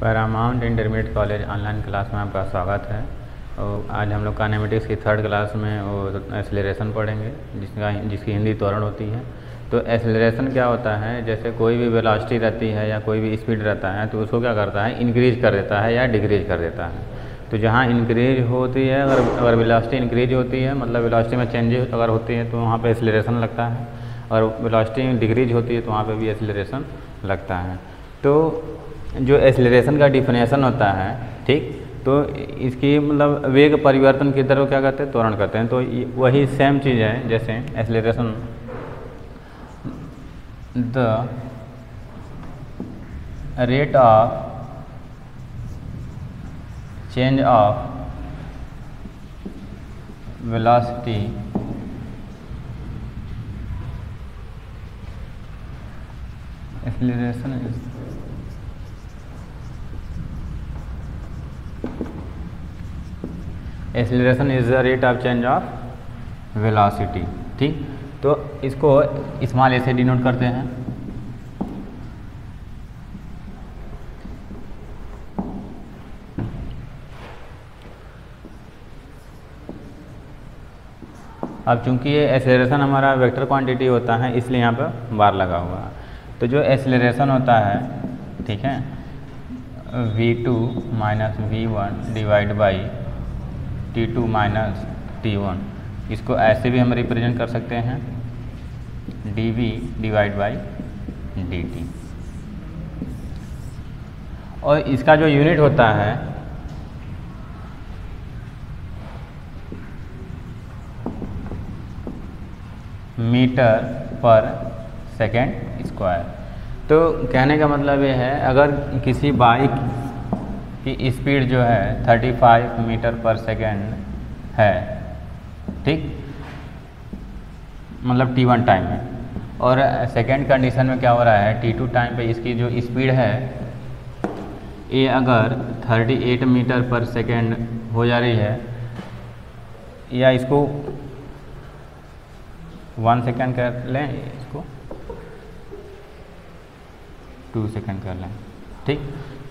Paramount intermediate college online class में आपका स्वागत है। और आज हम लोग काइनेमेटिक्स की थर्ड क्लास में वो एक्सेलरेशन पढ़ेंगे जिसकी हिंदी त्वरण होती है। तो एक्सेलरेशन क्या होता है, जैसे कोई भी वेलोसिटी रहती है या कोई भी स्पीड रहता है तो उसको क्या करता है, इंक्रीज कर देता है या डिक्रीज कर देता है। तो जहाँ इंक्रीज होती है, अगर वेलोसिटी इंक्रीज होती है मतलब वेलोसिटी में चेंजेस अगर होती है तो वहाँ पे एक्सेलरेशन लगता है, और वेलोसिटी डिक्रीज होती है तो वहाँ पे भी एक्सेलरेशन लगता है। तो जो एक्सेलरेशन का डिफिनेशन होता है, ठीक, तो इसकी मतलब वेग परिवर्तन की दर को क्या कहते हैं, त्वरण कहते हैं। तो वही सेम चीज़ है, जैसे acceleration the rate of change of velocity acceleration is the rate of change of velocity. ठीक, तो इसको स्मॉल ए से डिनोट करते हैं। अब चूंकि ये एक्सेलरेशन हमारा वेक्टर क्वांटिटी होता है इसलिए यहाँ पर बार लगा हुआ है। तो जो एक्सेलरेशन होता है, ठीक है, v2 minus v1 divide by t2 minus t1, इसको ऐसे भी हम रिप्रेजेंट कर सकते हैं dv डिवाइड बाई dt। और इसका जो यूनिट होता है मीटर पर सेकेंड स्क्वायर। तो कहने का मतलब ये है, अगर किसी बाइक की स्पीड जो है 35 मीटर पर सेकेंड है, ठीक, मतलब t1 टाइम में, और सेकेंड कंडीशन में क्या हो रहा है, t2 टाइम पे इसकी जो स्पीड है ये अगर 38 मीटर पर सेकेंड हो जा रही है, या इसको 1 सेकेंड कर लें, इसको 2 सेकेंड कर लें, ठीक।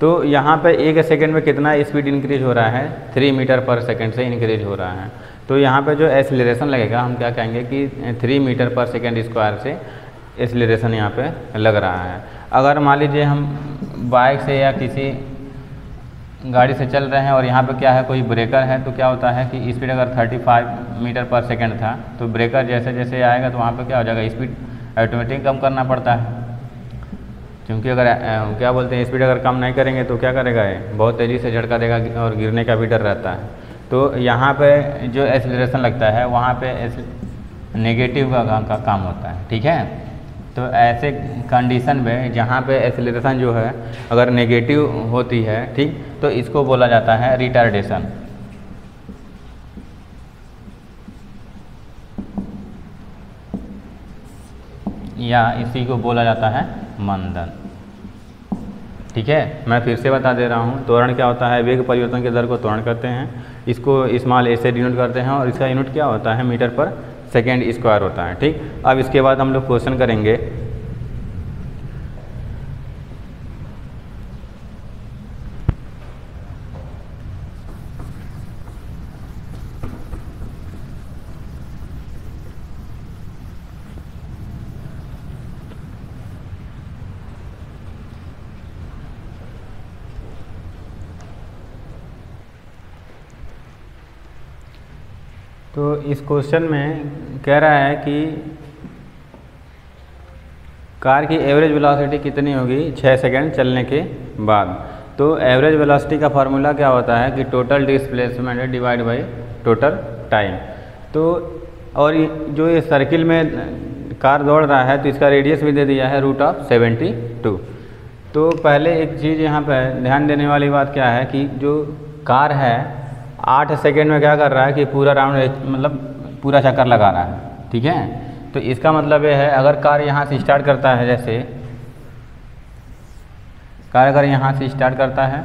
तो यहाँ पे 1 सेकेंड में कितना स्पीड इंक्रीज हो रहा है, 3 मीटर पर सेकेंड से इंक्रीज हो रहा है। तो यहाँ पे जो एक्सेलरेशन लगेगा, हम क्या कहेंगे कि 3 मीटर पर सेकेंड स्क्वायर से एक्सेलरेशन यहाँ पे लग रहा है। अगर मान लीजिए हम बाइक से या किसी गाड़ी से चल रहे हैं और यहाँ पे क्या है, कोई ब्रेकर है, तो क्या होता है कि स्पीड अगर 35 मीटर पर सेकेंड था तो ब्रेकर जैसे जैसे आएगा तो वहाँ पे क्या हो जाएगा, स्पीड ऑटोमेटिक कम करना पड़ता है, क्योंकि अगर क्या बोलते हैं, स्पीड अगर कम नहीं करेंगे तो क्या करेगा, ये बहुत तेज़ी से झटका देगा और गिरने का भी डर रहता है। तो यहाँ पे जो एक्सेलरेशन लगता है वहाँ पे नेगेटिव का काम होता है, ठीक है। तो ऐसे कंडीशन में जहाँ पे एक्सेलरेशन जो है अगर नेगेटिव होती है, ठीक, तो इसको बोला जाता है रिटार्डेशन, या इसी को बोला जाता है मंदन, ठीक है। मैं फिर से बता दे रहा हूँ, त्वरण क्या होता है, वेग परिवर्तन के दर को त्वरण करते हैं, इसको स्मॉल ए से डिनोट करते हैं, और इसका यूनिट क्या होता है, मीटर पर सेकेंड स्क्वायर होता है, ठीक। अब इसके बाद हम लोग क्वेश्चन करेंगे। तो इस क्वेश्चन में कह रहा है कि कार की एवरेज वेलोसिटी कितनी होगी 6 सेकेंड चलने के बाद। तो एवरेज वेलोसिटी का फार्मूला क्या होता है कि total displacement divide by total time. तो और जो ये सर्किल में कार दौड़ रहा है तो इसका रेडियस भी दे दिया है √72। तो पहले एक चीज़ यहाँ पर ध्यान देने वाली बात क्या है कि जो कार है 8 सेकेंड में क्या कर रहा है कि पूरा राउंड मतलब पूरा चक्कर लगा रहा है, ठीक है। तो इसका मतलब ये है, अगर कार यहाँ से स्टार्ट करता है, जैसे कार अगर यहाँ से स्टार्ट करता है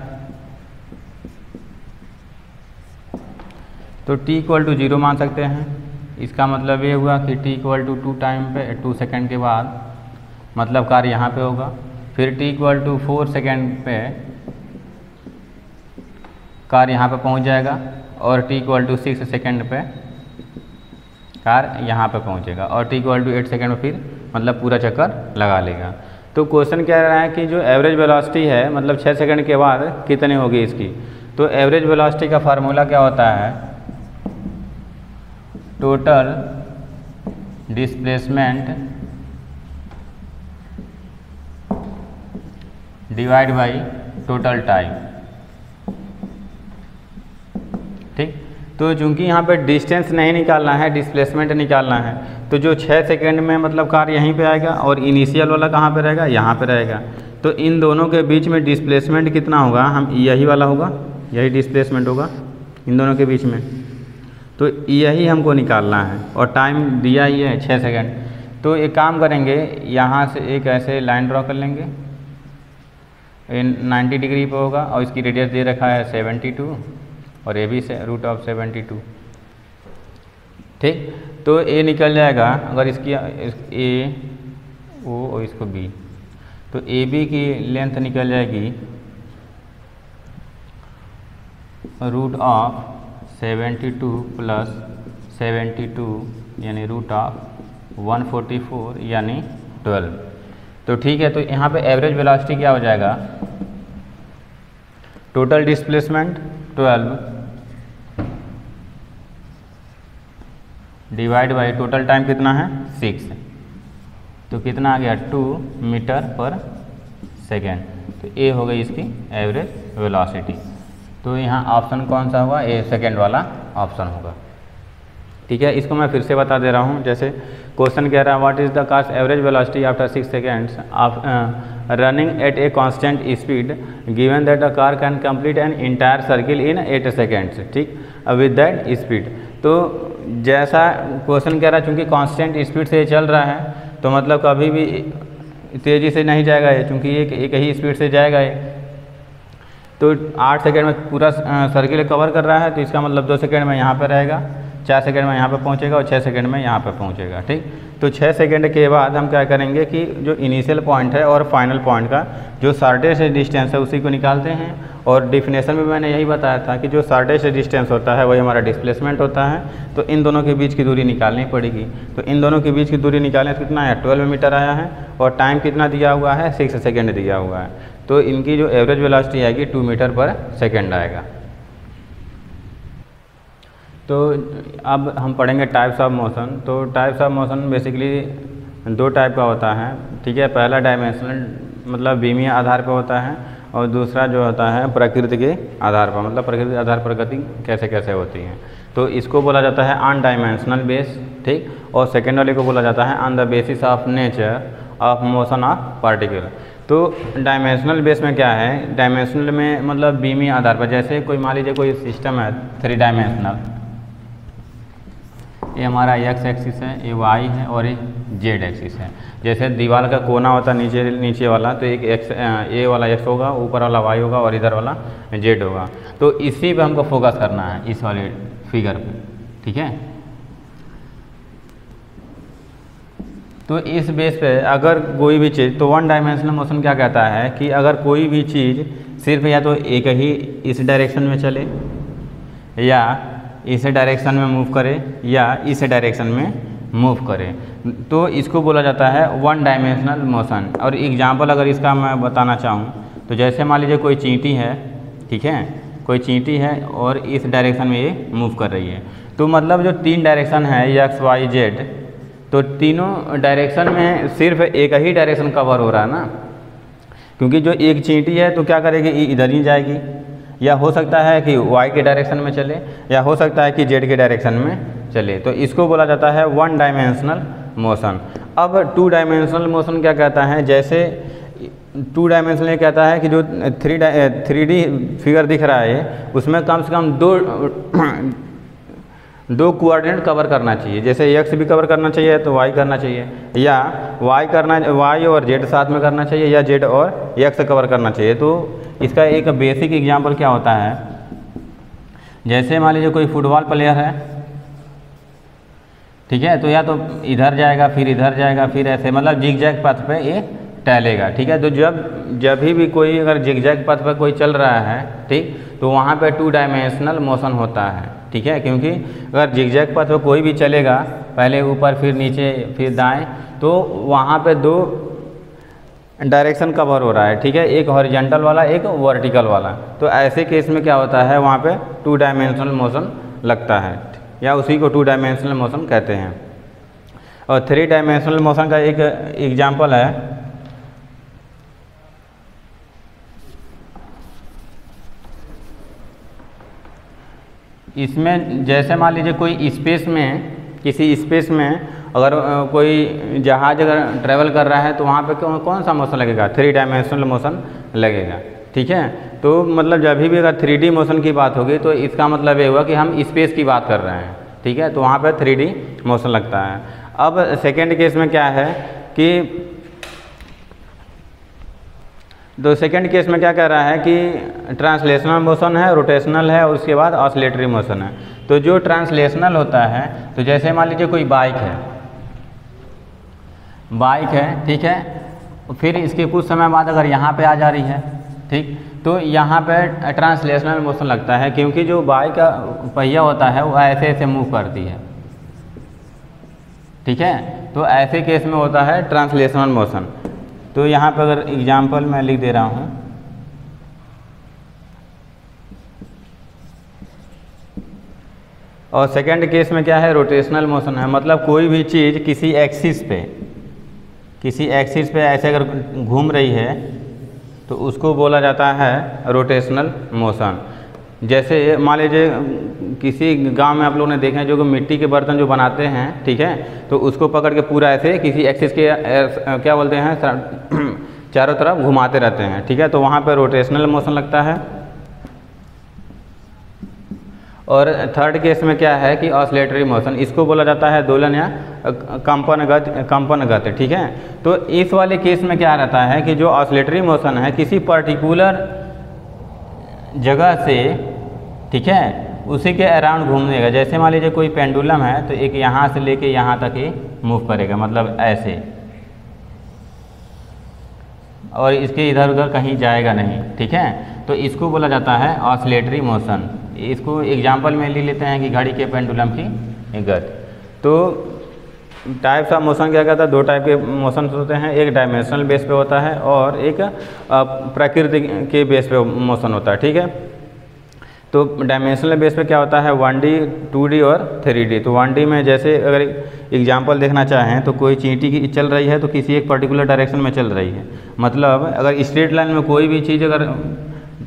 तो t = 0 मान सकते हैं। इसका मतलब ये हुआ कि t = 2 टाइम पे 2 सेकेंड के बाद मतलब कार्य यहाँ पे होगा। फिर t = 4 सेकेंड पे कार यहाँ पे पहुँच जाएगा और t=6 सेकेंड पे कार यहाँ पे पहुँचेगा और t=8 सेकेंड में फिर मतलब पूरा चक्कर लगा लेगा। तो क्वेश्चन कह रहा है कि जो एवरेज वेलोसिटी है मतलब 6 सेकंड के बाद कितनी होगी इसकी। तो एवरेज वेलोसिटी का फार्मूला क्या होता है, total displacement divide by total time. ठीक, तो चूंकि यहाँ पे डिस्टेंस नहीं निकालना है, डिस्प्लेसमेंट निकालना है, तो जो 6 सेकंड में मतलब कार यहीं पे आएगा और इनिशियल वाला कहाँ पे रहेगा, यहाँ पे रहेगा। तो इन दोनों के बीच में डिस्प्लेसमेंट कितना होगा, हम यही वाला होगा, यही डिस्प्लेसमेंट होगा इन दोनों के बीच में। तो यही हमको निकालना है और टाइम दिया ही है 6 सेकंड। तो एक काम करेंगे, यहाँ से एक ऐसे लाइन ड्रॉ कर लेंगे, 90 डिग्री पे होगा और इसकी रेडियस दे रखा है 72 और ये भी √72। ठीक, तो ए निकल जाएगा अगर इसकी ए ओ और इसको बी, तो ए बी की लेंथ निकल जाएगी √72 + 72 यानी √144 यानी 12। तो ठीक है, तो यहाँ पे एवरेज वेलोसिटी क्या हो जाएगा, total displacement 12 divide by total time कितना है 6, तो कितना आ गया 2 मीटर पर सेकेंड। तो ए हो गई इसकी एवरेज वेलोसिटी। तो यहाँ ऑप्शन कौन सा हुआ, ए सेकेंड वाला ऑप्शन होगा। ठीक है, इसको मैं फिर से बता दे रहा हूँ। जैसे क्वेश्चन कह रहा है what is the cars average velocity after 6 seconds of running at a constant speed given that the car can complete an entire circle in 8 seconds. ठीक, विद दैट स्पीड। तो जैसा क्वेश्चन कह रहा है, चूँकि कांस्टेंट स्पीड से चल रहा है तो मतलब कभी भी तेज़ी से नहीं जाएगा ये, चूँकि एक ही स्पीड से जाएगा ये। तो 8 सेकेंड में पूरा सर्किल कवर कर रहा है, तो इसका मतलब 2 सेकेंड में यहाँ पर रहेगा, 4 सेकेंड में यहाँ पे पहुँचेगा और 6 सेकेंड में यहाँ पे पहुँचेगा। ठीक, तो 6 सेकेंड के बाद हम क्या करेंगे कि जो इनिशियल पॉइंट है और फाइनल पॉइंट का जो शॉर्टेस्ट डिस्टेंस है उसी को निकालते हैं। और डिफिनेशन में मैंने यही बताया था कि जो शॉर्टेस्ट डिस्टेंस होता है वही हमारा डिस्प्लेसमेंट होता है। तो इन दोनों के बीच की दूरी निकालनी पड़ेगी। तो इन दोनों के बीच की दूरी निकालें तो कितना है, 12 मीटर आया है और टाइम कितना दिया हुआ है, 6 सेकेंड दिया हुआ है। तो इनकी जो एवरेज वेलोसिटी आएगी 2 मीटर पर सेकेंड आएगा। तो अब हम पढ़ेंगे टाइप्स ऑफ मोशन। तो types of motion basically 2 type का होता है। ठीक है, पहला डायमेंशनल मतलब बीमीय आधार पर होता है और दूसरा जो होता है प्रकृति के आधार पर, मतलब प्रकृति के आधार पर गति कैसे कैसे होती है। तो इसको बोला जाता है ऑन डायमेंशनल बेस। ठीक, और सेकेंड वाले को बोला जाता है on the basis of nature of motion of particle. तो डायमेंशनल बेस में क्या है, डायमेंशनल में मतलब बीमीय आधार पर, जैसे कोई मान लीजिए कोई सिस्टम है 3 डायमेंशनल, ये हमारा x एक्सिस है, ये y है और ये z एक्सिस है। जैसे दीवार का कोना होता है नीचे वाला, तो एक ए वाला x होगा, ऊपर वाला y होगा और इधर वाला z होगा। तो इसी पे हमको फोकस करना है, इस वाले फिगर पे। ठीक है, तो इस बेस पे अगर कोई भी चीज़, तो 1 डायमेंशनल मोशन क्या कहता है कि अगर कोई भी चीज़ सिर्फ या तो एक ही इस डायरेक्शन में चले या इस डायरेक्शन में मूव करे या इस डायरेक्शन में मूव करे, तो इसको बोला जाता है 1 डायमेंशनल मोशन। और एग्जांपल अगर इसका मैं बताना चाहूँ तो जैसे मान लीजिए कोई चींटी है, ठीक है, कोई चींटी है और इस डायरेक्शन में ये मूव कर रही है। तो मतलब जो 3 डायरेक्शन है x y z, तो तीनों डायरेक्शन में सिर्फ एक ही डायरेक्शन कवर हो रहा है ना, क्योंकि जो एक चींटी है तो क्या करेगी, इधर ही जाएगी, या हो सकता है कि y के डायरेक्शन में चले या हो सकता है कि z के डायरेक्शन में चले। तो इसको बोला जाता है 1 डायमेंशनल मोशन। अब 2 डायमेंशनल मोशन क्या कहता है, जैसे 2 डायमेंशनल कहता है कि जो 3D फिगर दिख रहा है उसमें कम से कम दो कोऑर्डिनेट कवर करना चाहिए। जैसे x भी कवर करना चाहिए तो y करना चाहिए, या y और z साथ में करना चाहिए, या z और x कवर करना चाहिए। तो इसका एक बेसिक एग्जांपल क्या होता है, जैसे मान लीजिए कोई फुटबॉल प्लेयर है, ठीक है, तो या तो इधर जाएगा फिर इधर जाएगा फिर ऐसे, मतलब जिगजैग पथ पे ये टहलेगा। ठीक है, तो जब भी कोई अगर जिगजैग पथ पर कोई चल रहा है, ठीक, तो वहाँ पे 2 डायमेंशनल मोशन होता है, ठीक है। क्योंकि अगर जिगजैग पथ पे कोई भी चलेगा, पहले ऊपर फिर नीचे फिर दाएं, तो वहाँ पे 2 डायरेक्शन कवर हो रहा है, ठीक है, एक हॉरिजॉन्टल वाला एक वर्टिकल वाला। तो ऐसे केस में क्या होता है, वहाँ पे 2 डायमेंशनल मोशन लगता है, या उसी को 2 डायमेंशनल मोशन कहते हैं। और 3 डायमेंशनल मोशन का एक एग्जाम्पल है, इसमें जैसे मान लीजिए कोई स्पेस में, किसी स्पेस में अगर कोई जहाज अगर ट्रैवल कर रहा है तो वहाँ पे कौन सा मोशन लगेगा, 3 डायमेंशनल मोशन लगेगा, ठीक है। तो मतलब जब भी अगर 3D मोशन की बात होगी तो इसका मतलब ये हुआ कि हम स्पेस की बात कर रहे हैं, ठीक है, तो वहाँ पे 3D मोशन लगता है। अब सेकेंड केस में क्या है कि तो सेकेंड केस में क्या कह रहा है कि ट्रांसलेशनल मोशन है, रोटेशनल है और उसके बाद ऑसिलेटरी मोशन है। तो जो ट्रांसलेशनल होता है, तो जैसे मान लीजिए कोई बाइक है, ठीक है, फिर इसके कुछ समय बाद अगर यहाँ पे आ जा रही है, ठीक, तो यहाँ पे ट्रांसलेशनल मोशन लगता है, क्योंकि जो बाइक का पहिया होता है वो ऐसे ऐसे मूव करती है, ठीक है। तो ऐसे केस में होता है ट्रांसलेशनल मोशन। तो यहाँ पर अगर एग्जाम्पल मैं लिख दे रहा हूँ, और सेकंड केस में क्या है, रोटेशनल मोशन है। मतलब कोई भी चीज़ किसी एक्सिस पे ऐसे अगर घूम रही है तो उसको बोला जाता है रोटेशनल मोशन। जैसे मान लीजिए किसी गांव में आप लोगों ने देखा है जो कि मिट्टी के बर्तन जो बनाते हैं, ठीक है, तो उसको पकड़ के पूरा ऐसे किसी एक्सिस के क्या बोलते हैं चारों तरफ घुमाते रहते हैं, ठीक है, तो वहाँ पे रोटेशनल मोशन लगता है। और थर्ड केस में क्या है कि ऑसिलेटरी मोशन, इसको बोला जाता है दोलन या कंपन गति, ठीक है। तो इस वाले केस में क्या रहता है कि जो ऑसिलेटरी मोशन है किसी पर्टिकुलर जगह से, ठीक है, उसी के अराउंड घूमने का। जैसे मान लीजिए कोई पेंडुलम है तो एक यहाँ से लेके यहाँ तक ही मूव करेगा, मतलब ऐसे, और इसके इधर उधर कहीं जाएगा नहीं, ठीक है। तो इसको बोला जाता है ऑसिलेटरी मोशन। इसको एग्जाम्पल में ले लेते हैं कि घड़ी के पेंडुलम की गति। तो टाइप्स ऑफ मोशन क्या कहता है, 2 टाइप के मोशन होते हैं, एक डायमेंशनल बेस पे होता है और एक प्रकृति के बेस पे मोशन होता है, ठीक है। तो डायमेंशनल बेस पे क्या होता है, 1D 2D और 3D। तो 1D में जैसे अगर एग्जांपल देखना चाहें तो कोई चींटी की चल रही है तो किसी एक पर्टिकुलर डायरेक्शन में चल रही है। मतलब अगर स्ट्रेट लाइन में कोई भी चीज़ अगर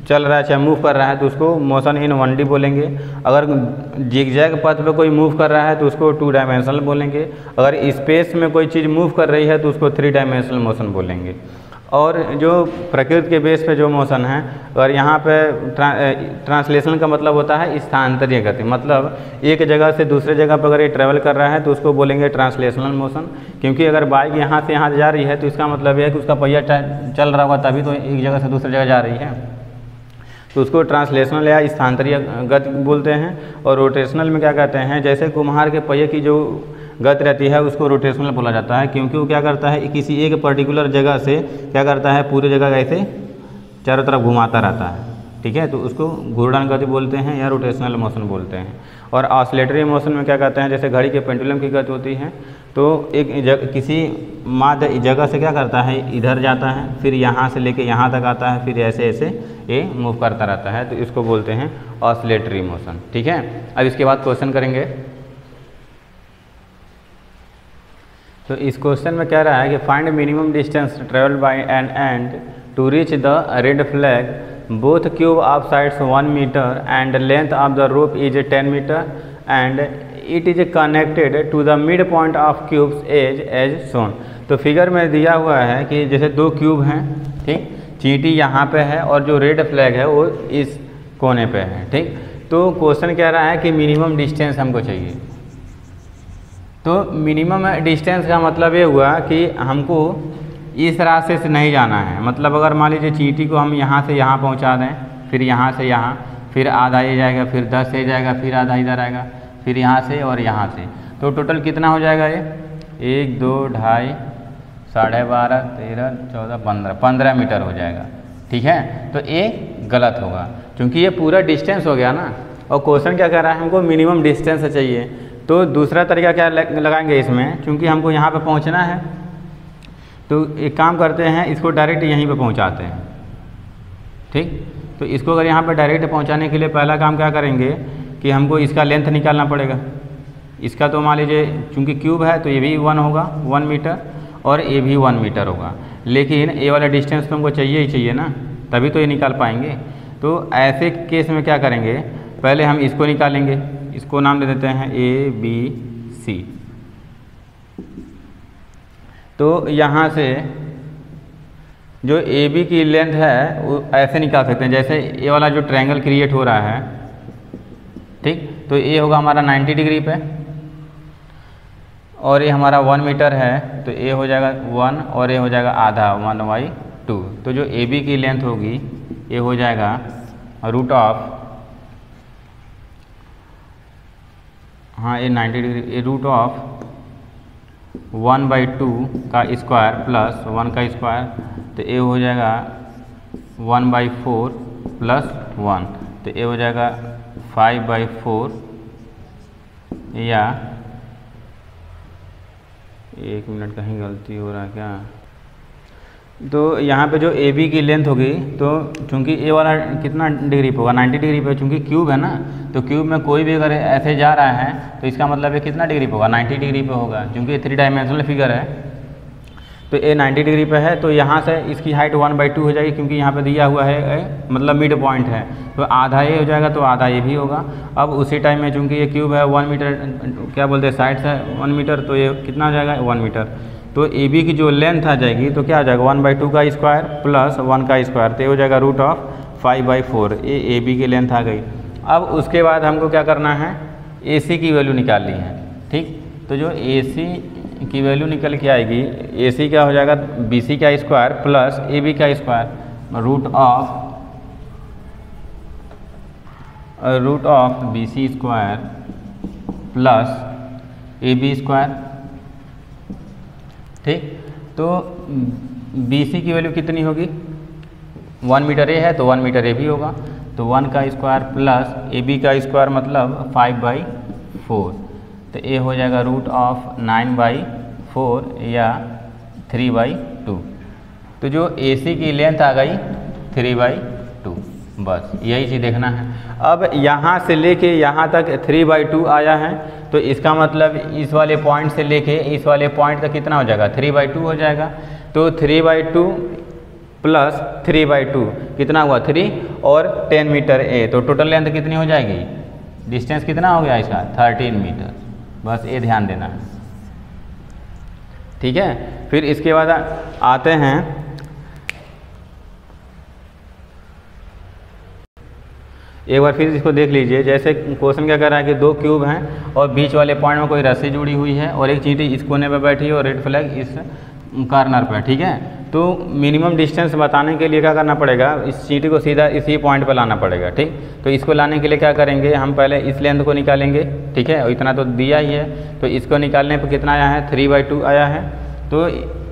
चल रहा है चाहे मूव कर रहा है तो उसको मोशन इन 1D बोलेंगे। अगर जिगजैग पथ पे कोई मूव कर रहा है तो उसको 2 डायमेंशनल बोलेंगे। अगर स्पेस में कोई चीज़ मूव कर रही है तो उसको 3 डायमेंशनल मोशन बोलेंगे। और जो प्रकृति के बेस पे जो मोशन है, और यहाँ पे ट्रांसलेशन का मतलब होता है स्थानांतरीय गति। मतलब एक जगह से दूसरे जगह पर अगर ये ट्रैवल कर रहा है तो उसको बोलेंगे ट्रांसलेशनल मोशन। क्योंकि अगर बाइक यहाँ से यहाँ जा रही है तो इसका मतलब है कि उसका पहिया चल रहा होगा तभी तो एक जगह से दूसरी जगह जा रही है, तो उसको ट्रांसलेशनल या स्थानांतरीय गति बोलते हैं। और रोटेशनल में क्या कहते हैं, जैसे कुम्हार के पहिए की जो गति रहती है उसको रोटेशनल बोला जाता है, क्योंकि वो क्या करता है किसी एक पर्टिकुलर जगह से क्या करता है पूरी जगह ऐसे चारों तरफ घुमाता रहता है, ठीक है, तो उसको घूर्णन गति बोलते हैं या रोटेशनल मोशन बोलते हैं। और ऑसिलेटरी मोशन में क्या कहते हैं, जैसे घड़ी के पेंडुलम की गति होती है तो एक किसी माध्य जगह से क्या करता है इधर जाता है, फिर यहाँ से लेके यहाँ तक आता है, फिर ऐसे ऐसे ये मूव करता रहता है, तो इसको बोलते हैं ऑसिलेटरी मोशन, ठीक है। अब इसके बाद क्वेश्चन करेंगे। तो इस क्वेश्चन में कह रहा है कि find minimum distance travelled by an ant to reach the red flag, both cube of sides 1 metre and length of the rope is 10 metre and it is connected to the mid point of cube's edge shown. तो figure में दिया हुआ है कि जैसे 2 cube हैं, ठीक, चींटी यहाँ पे है और जो रेड फ्लैग है वो इस कोने पे है, ठीक। तो क्वेश्चन कह रहा है कि मिनिमम डिस्टेंस हमको चाहिए। तो मिनिमम डिस्टेंस का मतलब ये हुआ कि हमको इस रास्ते से नहीं जाना है। मतलब अगर मान लीजिए चींटी को हम यहाँ से यहाँ पहुँचा दें, फिर यहाँ से यहाँ, फिर आधा ये जाएगा, फिर 10 से जाएगा, फिर आधा इधर आएगा, फिर यहाँ से और यहाँ से, तो टोटल कितना हो जाएगा ये 1 2 2.5 12.5 13 14 15 मीटर हो जाएगा, ठीक है, तो ए गलत होगा क्योंकि ये पूरा डिस्टेंस हो गया ना, और क्वेश्चन क्या कह रहा है हमको मिनिमम डिस्टेंस चाहिए। तो दूसरा तरीका क्या लगाएंगे इसमें, क्योंकि हमको यहाँ पे पहुँचना है तो एक काम करते हैं, इसको डायरेक्ट यहीं पे पहुँचाते हैं। ठीक, तो इसको अगर यहाँ पे डायरेक्ट पहुँचाने के लिए पहला काम क्या करेंगे कि हमको इसका लेंथ निकालना पड़ेगा। इसका तो मान लीजिए चूँकि क्यूब है तो ये भी 1 होगा 1 मीटर, और ये भी 1 मीटर होगा, लेकिन ये वाला डिस्टेंस तो हमको चाहिए ही चाहिए ना, तभी तो ये निकाल पाएंगे। तो ऐसे केस में क्या करेंगे, पहले हम इसको निकालेंगे, इसको नाम दे देते हैं ABC। तो यहाँ से जो AB की लेंथ है वो ऐसे निकाल सकते हैं, जैसे ये वाला जो ट्रायंगल क्रिएट हो रहा है, ठीक, तो ये होगा हमारा 90 डिग्री पे, और ये हमारा 1 मीटर है तो ये हो जाएगा 1 और ये हो जाएगा आधा 1/2। तो जो AB की लेंथ होगी ये हो जाएगा रूट ऑफ, हाँ ये 90 डिग्री, ये रूट ऑफ 1/2 का स्क्वायर प्लस 1 का स्क्वायर, तो ये हो जाएगा 1/4 प्लस 1, तो ये हो जाएगा 5/4, या 1 मिनट कहीं गलती हो रहा है क्या। तो यहाँ पे जो AB की लेंथ होगी, तो चूँकि ये वाला कितना डिग्री पे होगा 90 डिग्री पे, चूँकि क्यूब है ना, तो क्यूब में कोई भी अगर ऐसे जा रहा है तो इसका मतलब ये कितना डिग्री पे होगा 90 डिग्री पे होगा, क्योंकि ये 3 डायमेंशनल फिगर है। तो ये 90 डिग्री पे है, तो यहाँ से इसकी हाइट 1/2 हो जाएगी, क्योंकि यहाँ पे दिया हुआ है मतलब मिड पॉइंट है, तो आधा ये हो जाएगा तो आधा ये भी होगा। अब उसी टाइम में चूँकि ये क्यूब है 1 मीटर, क्या बोलते हैं साइड से 1 मीटर, तो ये कितना हो जाएगा 1 मीटर। तो AB की जो लेंथ आ जाएगी तो क्या हो जाएगा 1/2 का स्क्वायर प्लस 1 का स्क्वायर, तो ये हो जाएगा रूट ऑफ 5/4, ये AB की लेंथ आ गई। अब उसके बाद हमको क्या करना है, AC की वैल्यू निकालनी है। ठीक, तो जो AC की वैल्यू निकल के आएगी, AC क्या हो जाएगा BC का स्क्वायर प्लस AB का square, root of BC square plus AB square. ठीक, तो BC की वैल्यू कितनी होगी, 1 मीटर ए है तो 1 मीटर ए भी होगा, तो 1 का स्क्वायर प्लस AB का स्क्वायर मतलब 5/4, तो ये हो जाएगा रूट ऑफ 9/4 या 3/2। तो जो AC की लेंथ आ गई 3/2, बस यही चीज़ देखना है। अब यहाँ से लेके यहाँ तक 3/2 आया है, तो इसका मतलब इस वाले पॉइंट से लेके इस वाले पॉइंट तक कितना हो जाएगा 3/2 हो जाएगा। तो 3/2 प्लस 3/2 कितना हुआ 3 और 10 मीटर ए, तो टोटल लेंथ कितनी हो जाएगी, डिस्टेंस कितना हो गया इसका 13 मीटर। बस ये ध्यान देना है, ठीक है। फिर इसके बाद आते हैं एक बार फिर इसको देख लीजिए। जैसे क्वेश्चन क्या कर रहा है कि 2 क्यूब हैं और बीच वाले पॉइंट में कोई रस्सी जुड़ी हुई है और एक चींटी इस कोने पे बैठी है और रेड फ्लैग इस कॉर्नर पे, ठीक है। तो मिनिमम डिस्टेंस बताने के लिए क्या करना पड़ेगा, इस चींटी को सीधा इसी पॉइंट पर लाना पड़ेगा, ठीक। तो इसको लाने के लिए क्या करेंगे, हम पहले इस लेंथ को निकालेंगे, ठीक है। और इतना तो दिया ही है, तो इसको निकालने पर कितना आया है 3/2 आया है। तो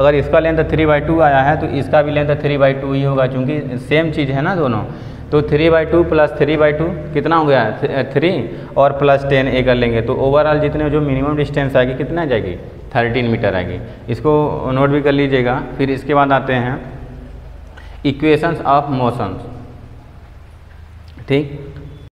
अगर इसका लेंथ 3/2 आया है तो इसका भी लेंथ 3/2 ही होगा, क्योंकि सेम चीज़ है ना दोनों। तो 3/2 प्लस 3/2 कितना हो गया 3 और प्लस 10 ए कर लेंगे, तो ओवरऑल जितने जो मिनिमम डिस्टेंस आएगी कितना आ जाएगी 13 मीटर आएगी। इसको नोट भी कर लीजिएगा। फिर इसके बाद आते हैं इक्वेशंस ऑफ मोशंस, ठीक।